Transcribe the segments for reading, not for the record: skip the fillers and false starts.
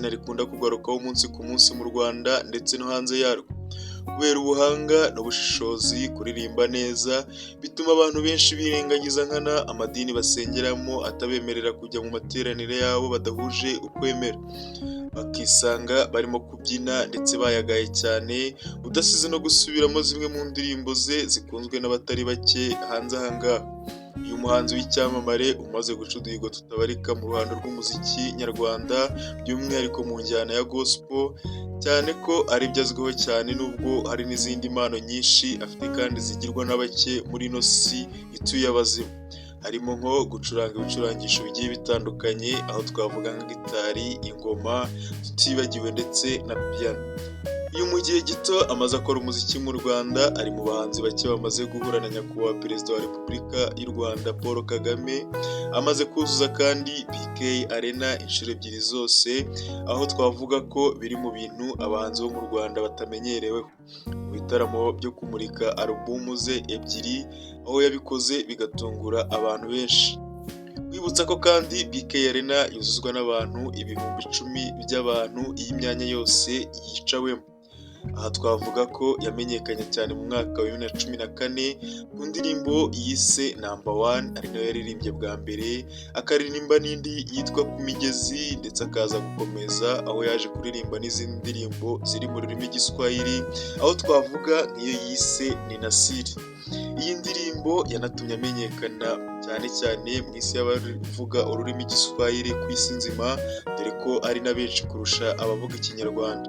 izina rikunda kugarukaho umunsi ku munsi mu Rwanda ndetse no hanze yarwo. Kubera ubuhanga n'ubushishozi, kuririmba neza bituma abantu benshi birengagiza nkana amadini basengeramo atabemerera kujya mu materaniro yabo badahuje ukwemera, bakisanga barimo kubyina ndetse bayagaye cyane, udasize no gusubiramo zimwe mu ndirimbo ze zikunzwe n'abatari bake hanze aha ngaha. Uyu muhanzi w'icyamamare umaze guca uduhigo tutabarika mu ruhando rw'umuziki nyarwanda, by'umwihariko mu njyana ya gospel, cyane ko aribyo azwiho cyane, nubwo hari n'izindi mpano nyinshi afite kandi zigirwa na bake muri ino si ituye abazima. Harimo nko gucuranga ibicurangisho bigiye bitandukanye, aho twavuga nka gitari, ingoma, tutibagiwe ndetse na piano. Uyu mu gihe gito amaze akora umuziki mu Rwanda, ari mu bahanzi bake bamaze guhura na nyakubahwa Perezida wa Repubulika y'u Rwanda Paul Kagame, amaze kuzuza kandi BK Arena inshuro ebyiri zose, aho twavuga ko biri mu bintu abahanzi bo mu Rwanda batamenyereweho. Mu bitaramo byo kumurika alubumu ze ebyiri, aho yabikoze bigatungura abantu benshi. Wibutsa ko kandi BK Arena yuzuzwa n'abantu ibihumbi 10 by'abantu iyi myanya yose yicawemo. Aha twavuga ko yamenyekanye cyane mu mwaka wa 2014 ku ndirimbo yise Number One, ari nayo yaririmbye bwa mbere, akaririmba n'indi yitwa Ku Migezi, ndetse akaza gukomeza aho yaje kuririmba n'izindi ndirimbo ziri mu rurimi rw'Igiswahili, aho twavuga nk'iyo yise Ni Nasiri. Iyi ndirimbo yanatumye amenyekana cyane cyane mu isi y'abavuga ururimi rw'Igiswahili ku isi nzima, dore ko ari na benshi kurusha abavuga Ikinyarwanda.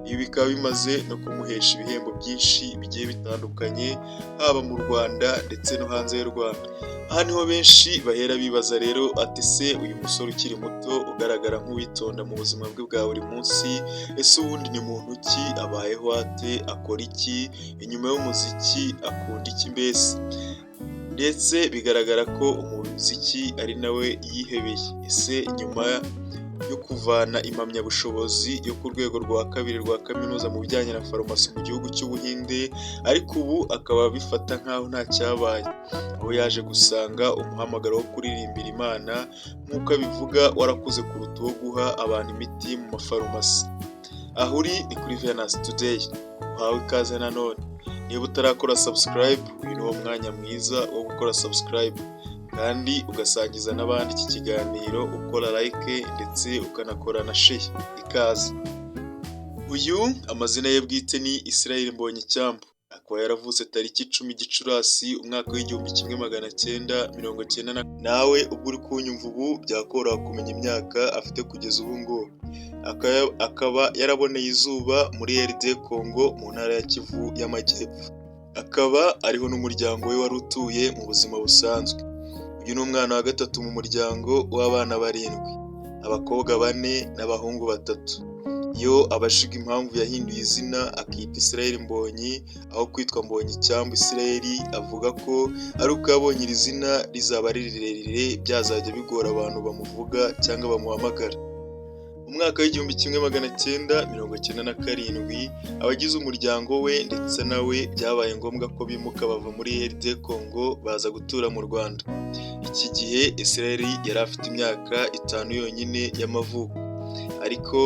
Ibi bikaba bimaze no kumuhesha ibihembo byinshi bigiye bitandukanye, haba mu Rwanda ndetse no hanze y'u Rwanda. Aha niho benshi bahera bibaza rero ati se uyu musore ukiri muto ugaragara nk'uwitonda mu buzima bwe bwa buri munsi, ese ubundi ni muntu ki, abayeho ate, akora iki, inyuma y'umuziki akunda iki mbese? Ndetse bigaragara ko umuziki ari nawe yihebeye. Ese nyuma yo kuvana impamyabushobozi yo ku rwego rwa kabiri rwa kaminuza mu bijyanye na farumasi mu gihugu cy'Ubuhinde, ariko ubu akaba abifata nk'aho nta cyabaye, aho yaje gusanga umuhamagaro wo kuririmbira Imana nk'uko abivuga warakuze kuruta uwo guha abantu imiti mu mafarumasi. Aho uri ni kuri Venus Today, uhawe ikaze nanone. Niba utarakora subscribe, uyu ni wo mwanya mwiza wo gukora subscribe, kandi ugasangiza n'abandi iki kiganiro, ukora like ndetse ukanakora na share. Ikaze. Uyu amazina ye bwite ni Israel Mbonyicyambu, akaba yaravutse tariki 10 Gicurasi umwaka w'1990. Nawe ubwo uri kunyumva ubu byakoroha kumenya imyaka afite kugeza ubu ngubu. Akaba yaraboneye izuba muri RD Congo mu ntara ya Kivu y'Amajyepfo. Akaba ariho n'umuryango we wari utuye mu buzima busanzwe. Uyu ni umwana wa gatatu mu muryango w'abana 7, abakobwa 4 n'abahungu 3. Iyo abashiga impamvu yahinduye izina akita Israel Mbonyi aho kwitwa Mbonyicyambu Israel, avuga ko ari uko yabonye iri zina rizaba ari rirerire byazajya bigora abantu bamuvuga cyangwa bamuhamagara. Mu mwaka w'1997 abagize umuryango we ndetse nawe byabaye ngombwa ko bimuka bava muri RD Congo baza gutura mu Rwanda. Iki gihe Israel yari afite imyaka 5 yonyine y'amavuko, ariko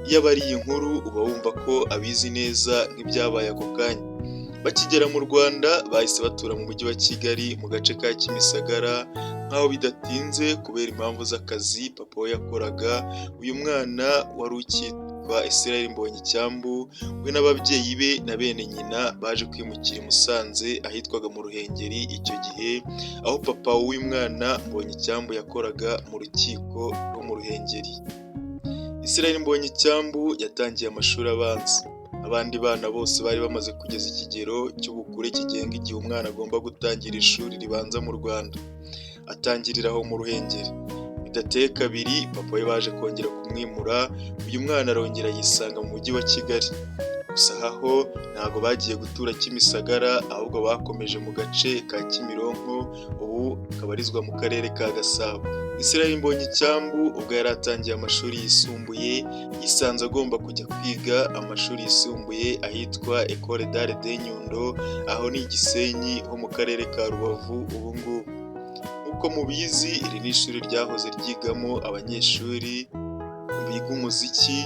iyo abari iyi nkuru uba wumva ko abizi neza nk'ibyabaye ako kanya. Bakigera mu Rwanda bahise batura mu mujyi wa Kigali mu gace ka Kimisagara, nk'aho bidatinze kubera impamvu z'akazi papa we yakoraga, uyu mwana wari ukitwa Israel Mbonyicyambu we n'ababyeyi be na bene nyina baje kwimukira i Musanze ahitwaga mu Ruhengeri icyo gihe, aho papa w'uyu mwana Mbonyicyambu yakoraga mu rukiko rwo mu Ruhengeri. Israel Mbonyicyambu yatangiye amashuri abanza. Abandi bana bose bari bamaze kugeza ikigero cy'ubukure kigenga igihe umwana agomba gutangira ishuri ribanza mu Rwanda. Atangirira aho mu Ruhengeri. Bidateye kabiri papa we baje kongera kumwimura, uyu mwana arongera yisanga mu mujyi wa Kigali. Gusa aho ntabwo bagiye gutura Kimisagara, ahubwo bakomeje mu gace ka Kimironko, ubu kabarizwa mu karere ka Gasabo. Israel Mbonyicyambu ubwo yari atangiye amashuri yisumbuye, yisanze agomba kujya kwiga amashuri yisumbuye ahitwa Ecole d'Art de Nyundo, aho ni Gisenyi ho mu karere ka Rubavu ubu ngubu. Nk'uko mubizi iri ni ishuri ryahoze ryigamo abanyeshuri biga umuziki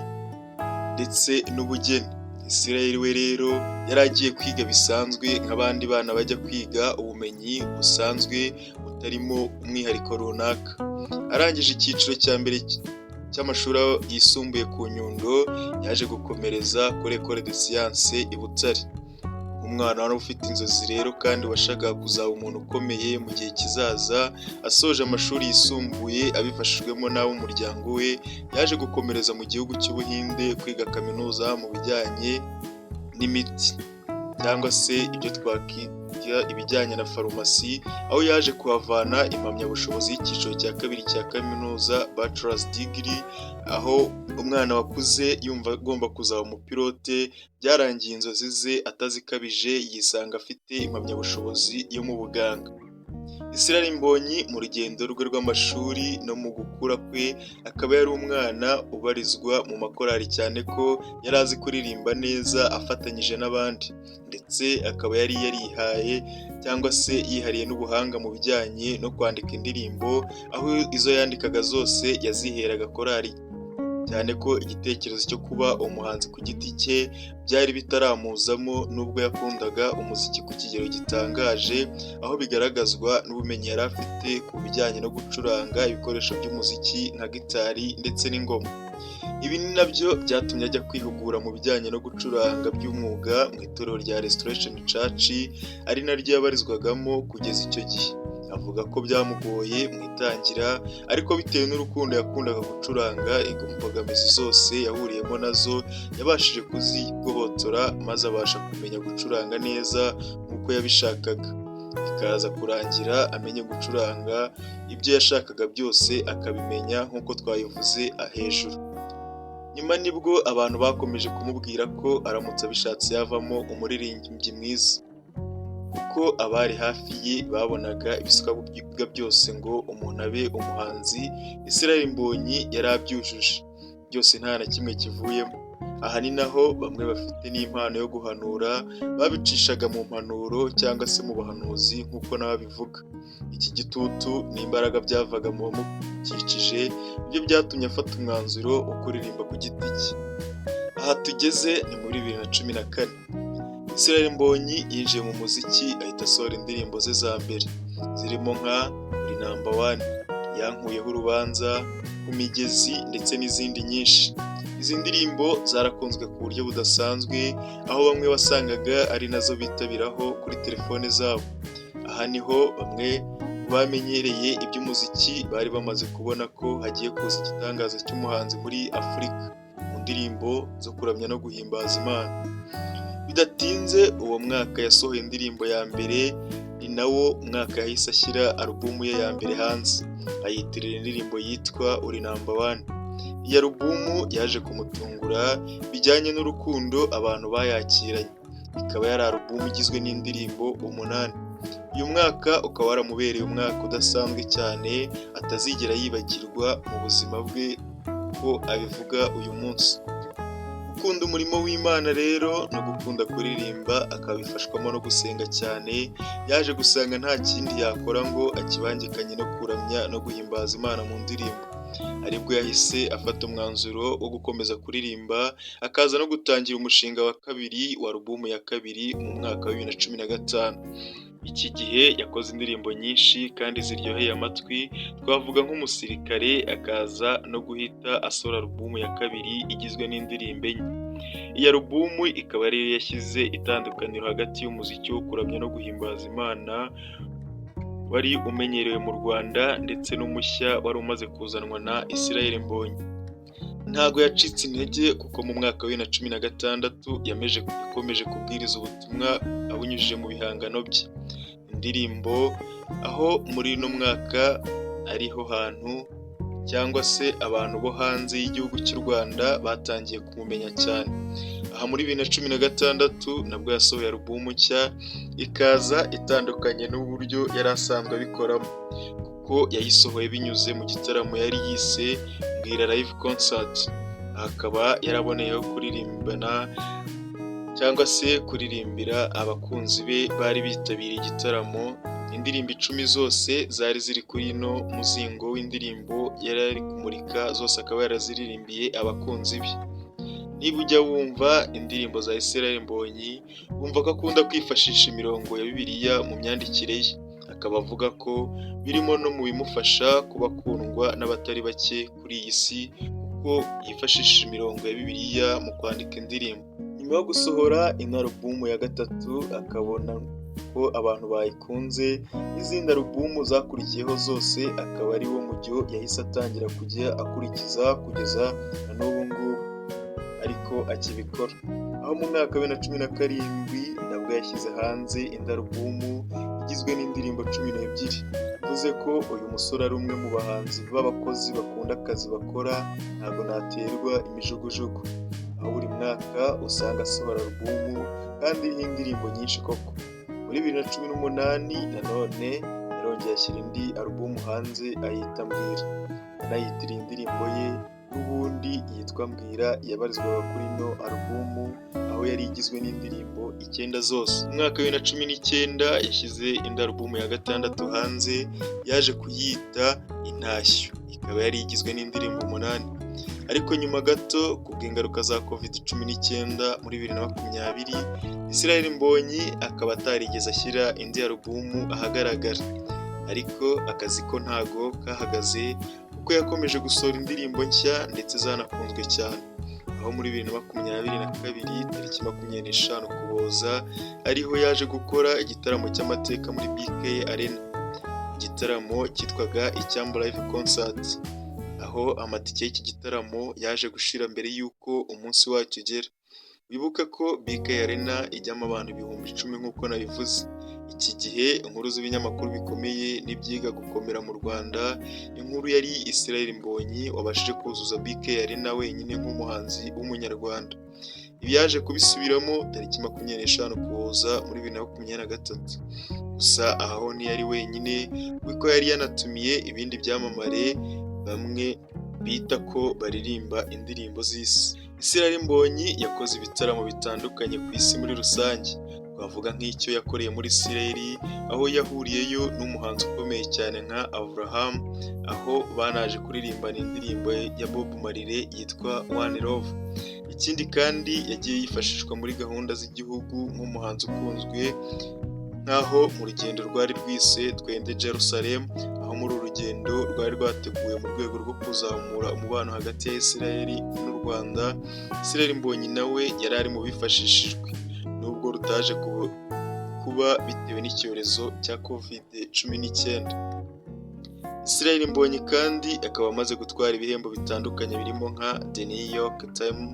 ndetse n'ubugeni. Israel we rero yari agiye kwiga bisanzwe nk'abandi bana bajya kwiga ubumenyi busanzwe butarimo umwihariko runaka. Arangije icyiciro cya mbere cy'amashuri yisumbuye ku Nyundo, yaje gukomereza kuri Ecole de Sciences i Butare. Umwana wari ufite inzozi rero kandi washakaga kuzaba umuntu ukomeye mu gihe kizaza, asoje amashuri yisumbuye abifashijwemo n'ab'umuryango we, yaje gukomereza mu gihugu cy'Ubuhinde kwiga kaminuza mu bijyanye n'imiti cyangwa se ibyo twakwita ibijyanye na farumasi, aho yaje kuhavana impamyabushobozi y'icyiciro cya kabiri cya kaminuza Bachelor's Degree, aho umwana wakuze yumva agomba kuzaba umupilote, byarangiye inzozi ze atazikabije yisanga afite impamyabushobozi yo mu buganga. Israel Mbonyi mu rugendo rwe rw'amashuri no mu gukura kwe, akaba yari umwana ubarizwa mu makorali cyane ko yari azi kuririmba neza afatanyije n'abandi, ndetse akaba yari yarihaye cyangwa se yihariye n'ubuhanga mu bijyanye no kwandika indirimbo, aho izo yandikaga zose yaziheraga korali, cyane ko igitekerezo cyo kuba umuhanzi ku giti cye byari bitaramuzamo, nubwo yakundaga umuziki ku kigero gitangaje, aho bigaragazwa n'ubumenyi yari afite ku bijyanye no gucuranga ibikoresho by'umuziki nka gitari ndetse n'ingoma. Ibi ni nabyo byatumye ajya kwihugura mu bijyanye no gucuranga by'umwuga mu itorero rya Restoration Church, ari naryo yabarizwagamo kugeza icyo gihe. Avuga ko byamugoye mu itangira, ariko bitewe n'urukundo yakundaga gucuranga, imbogamizi zose yahuriyemo nazo yabashije kuzigobotora, maze abasha kumenya gucuranga neza nk'uko yabishakaga. Bikaza kurangira amenye gucuranga ibyo yashakaga byose akabimenya nk'uko twabivuze hejuru. Nyuma nibwo abantu bakomeje kumubwira ko aramutse abishatse yavamo umuririmbyi mwiza, kuko abari hafi ye babonaga ibisabwa byose ngo umuntu abe umuhanzi. Israel Mbonyi yari abyujuje byose, nta na kimwe kivuyemo. Aha ni naho bamwe bafite n'impano yo guhanura babicishaga mu mpanuro cyangwa se mu bahanuzi nk'uko nawe abivuga. Iki gitutu n'imbaraga byavaga mu bamukikije, ibyo byatumye afata umwanzuro wo kuririmba ku giti cye. Aha tugeze ni muri 2014. Israel Mbonyi yinjiye mu muziki ahita asohora indirimbo ze za mbere zirimo nka Uri Number One, Yankuyeho Urubanza, Ku Migezi ndetse n'izindi nyinshi. Izi ndirimbo zarakunzwe ku buryo budasanzwe, aho bamwe wasangaga ari nazo bitabiraho kuri telefone zabo. Aha niho bamwe bamenyereye iby'umuziki bari bamaze kubona ko hagiye kuza igitangaza cy'umuhanzi muri Afurika mu ndirimbo zo kuramya no guhimbaza Imana. Bidatinze uwo mwaka yasohoye indirimbo ya mbere, ni nawo mwaka yahise ashyira alubumu ye ya mbere hanze, ayitirira indirimbo yitwa Uri Number One. Iyi alubumu yaje kumutungura bijyanye n'urukundo abantu bayakiranye, ikaba yari alubumu igizwe n'indirimbo 8. Uyu mwaka ukaba waramubereye umwaka udasanzwe cyane atazigera yibagirwa mu buzima bwe, ko abivuga uyu munsi. Gukunda umurimo w'Imana rero no gukunda kuririmba, akabifashwamo no gusenga cyane, yaje gusanga nta kindi yakora ngo akibangikanye no kuramya no guhimbaza Imana mu ndirimbo. Aribwo yahise afata umwanzuro wo gukomeza kuririmba, akaza no gutangira umushinga wa kabiri wa alubumu ya kabiri mu mwaka wa 2015. Iki gihe yakoze indirimbo nyinshi kandi ziryoheye amatwi, twavuga nk'Umusirikare, akaza no guhita asohora alubumu ya kabiri igizwe n'indirimbo enye. Iyi alubumu ikaba ariyo yashyize itandukaniro hagati y'umuziki wo kuramya no guhimbaza Imana wari umenyerewe mu Rwanda ndetse n'umushya wari umaze kuzanwa na Israel Mbonyi. Ntago yacitse intege, kuko mu mwaka wa 2016 yakomeje kubwiriza ubutumwa abunyujije mu bihangano bye. Indirimbo aho muri uno mwaka ariho hantu cyangwa se abantu bo hanze y'igihugu cy'u Rwanda batangiye kumumenya cyane. Aha muri 2016 nabwo yasohoye alubumu nshya, ikaza itandukanye n'uburyo yari asanzwe abikoramo, kuko yayisohoye binyuze mu gitaramo yari yise Mbwira Live Concert. Akaba yaraboneyeho kuririmbana cyangwa se kuririmbira abakunzi be bari bitabiriye igitaramo indirimbo 10 zose zari ziri kuri ino muzingo w'indirimbo yari ari kumurika, zose akaba yaraziririmbiye abakunzi be. Niba ujya wumva indirimbo za Israel Mbonyi, wumva ko akunda kwifashisha imirongo ya Bibiliya mu myandikire ye, akaba avuga ko birimo no mu bimufasha kuba akundwa n'abatari bake kuri iyi si, kuko yifashisha imirongo ya Bibiliya mu kwandika indirimbo. Nyuma yo gusohora ino alubumu ya gatatu, akabona ko abantu bayikunze, n'izindi alubumu zakurikiyeho zose akaba ari wo mujyo yahise atangira kujya akurikiza kugeza na n'ubu ngubu ariko akibikora. Aho mu mwaka wa 2017 nabwo yashyize hanze indi alubumu igizwe n'indirimbo 12. Bivuze ko uyu musore ari umwe mu bahanzi b'abakozi bakunda akazi bakora, ntabwo naterwa imijugujugu. Aho buri mwaka usanga asohora alubumu kandi iriho indirimbo nyinshi koko. Muri 2018 nanone yarongeye ashyira indi alubumu hanze ayita Mbwira. Yanayitiriye indirimbo ye n'ubundi yitwa Mbwira, yabarizwaga kuri ino alubumu, aho yari igizwe n'indirimbo 9 zose. Mu mwaka wa 2019 yashyize indi alubumu ya gatandatu hanze, yaje kuyita Intashyo, ikaba yari igizwe n'indirimbo 8. Ariko nyuma gato kubw'ingaruka za COVID-19 muri 2020, Israel Mbonyi akaba atarigeze ashyira indi alubumu ahagaragara. Ariko akazi ko ntago kahagaze, kuko yakomeje gusohora indirimbo nshya ndetse zanakunzwe cyane. Aho muri 2022 tariki 25 Ukuboza ariho yaje gukora igitaramo cy'amateka muri BK Arena. Igitaramo cyitwaga Icyambu Live Concert, aho amatike y'iki gitaramo yaje gushira mbere y'uko umunsi wacyo ugera. Wibuka ko BK Arena ijyamo abantu 10,000 nk'uko nabivuze. Iki gihe inkuru z'ibinyamakuru bikomeye n'ibyiga gukomera mu Rwanda, inkuru yari Israel Mbonyi wabashije kuzuza BK Arena wenyine nk'umuhanzi w'umunyarwanda. Ibi yaje kubisubiramo tariki 25 Ukuboza muri 2023. Gusa aho ntiyari wenyine, kuko yari yanatumiye ibindi byamamare bamwe bita ko baririmba indirimbo z'isi. Israel Mbonyi yakoze ibitaramo bitandukanye ku isi muri rusange. Twavuga nk'icyo yakoreye muri Israel, aho yahuriyeyo n'umuhanzi ukomeye cyane nka Abraham, aho banaje kuririmbana indirimbo ya Bob Marley yitwa One Love. Ikindi kandi yagiye yifashishwa muri gahunda z'igihugu nk'umuhanzi ukunzwe, nk'aho mu rugendo rwari rwise Twende Jerusalem, aho muri uru rugendo rwari rwateguwe mu rwego rwo kuzamura umubano hagati ya Israel n'u Rwanda. Israel Mbonyi nawe yari ari mu bifashishijwe, nubwo rutaje kuba bitewe n'icyorezo cya COVID-19. Israel Mbonyi kandi akaba amaze gutwara ibihembo bitandukanye birimo nka The New York Times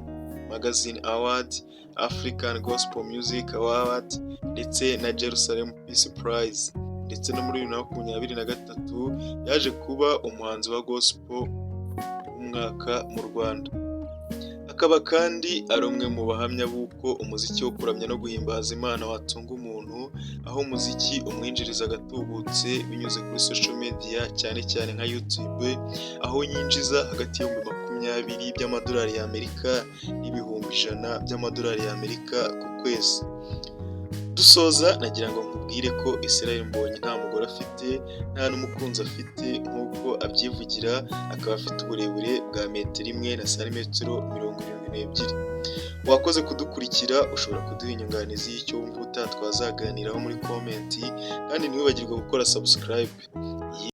Magazine Award, African Gospel Music Award ndetse na Jerusalem Peace Prize. Ndetse no muri 2023 yaje kuba umuhanzi wa gospel w'umwaka mu Rwanda. Akaba kandi ari umwe mu bahamya b'uko umuziki wo kuramya no guhimbaza Imana watunga umuntu, aho umuziki umwinjiriza agatubutse binyuze kuri social media cyane cyane nka YouTube, aho yinjiza hagati y'ibihumbi 20 by'amadolari y'Amerika n'ibihumbi 100 by'amadolari y'Amerika ku kwezi. Dusoza nagira ngo nkubwire ko Israel Mbonyi nta mugore afite, nta n'umukunzi afite nk'uko abyivugira, akaba afite uburebure bwa 1 na santimetero 72. Wakoze kudukurikira, ushobora kuduha inyunganizi y'icyo wumva twazaganiraho muri komenti, kandi ntiwibagirwe gukora subscribe.